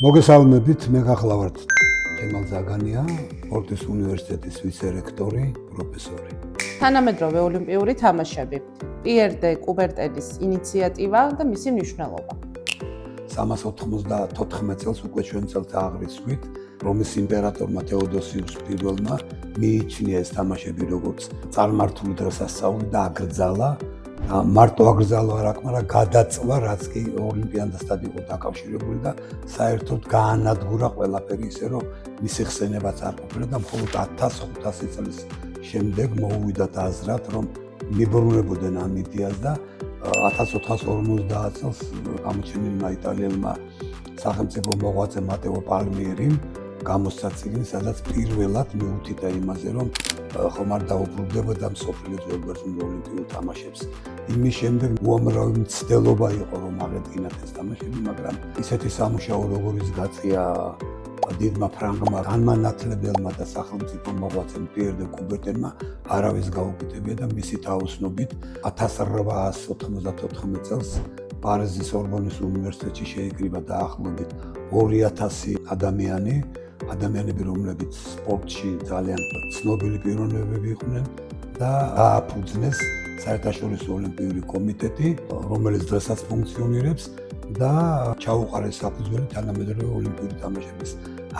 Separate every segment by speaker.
Speaker 1: მოგესალმებით, მე გახლავართ ჯემალ ზაგანია, სპორტის უნივერსიტეტის ვიცე-რექტორი, პროფესორი.
Speaker 2: თანამედროვე ოლიმპიური თამაშები, პიერ დე კუბერტენის ინიციატივა და მისი მნიშვნელობა.
Speaker 1: 394 წელს უკვე ჩვენ წელს აღრიცხვით, რომის იმპერატორმა თეოდოსიუს პირველმა მიიჩნია ეს თამაშები როგორც წარმართული დღესასწაული და აკრძალა. მარტო აკრძალა არ აქვს, მაგრამ გადაწვა, რაც კი ოლიმპიადასთან იყო დაკავშირებული და საერთოდ გაანადგურა ყველაფერი ისე, რომ მისი ხსენებაც არ ყოფილა და მხოლოდ 1500 წლის შემდეგ მოუვიდათ აზრად, რომ მიბრუნებოდნენ ამ იდეას და 1450 წელს გამოჩენილმა იტალიელმა სახელმწიფო მოღვაწე მატეო პალმიერიმ გამოსცა წიგნი, სადაც პირველად მიუთითა იმაზე, რომ ხომ არ დაუბრუნდებოდა მსოფლიო ძველბერძნულ ოლიმპიურ თამაშებს. იმის შემდეგ უამრავი მცდელობა იყო, რომ აღედგინათ ეს თამაშები, მაგრამ ისეთი სამუშაო, როგორიც გაწია დიდმა ფრანგმა განმანათლებელმა და სახელმწიფო მოღვაწემ პიერ დე კუბერტენმა, არავის გაუკეთებია და მისი თაოსნობით 1894 წელს პარიზის სორბონის უნივერსიტეტში შეიკრიბა დაახლოებით 2000 ადამიანები, რომლებიც სპორტში ძალიან ცნობილი პიროვნებები იყვნენ და ააფუძნეს საერთაშორისო ოლიმპიური კომიტეტი, რომელიც დღესაც ფუნქციონირებს და ჩაუყარეს საფუძველი თანამედროვე ოლიმპიური თამაშების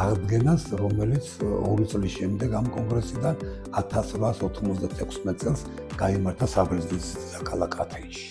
Speaker 1: აღდგენას, რომელიც 2 წლის შემდეგ ამ კონგრესიდან 1896 წელს გაიმართა საბერძნეთის დედაქალაქ ათენში.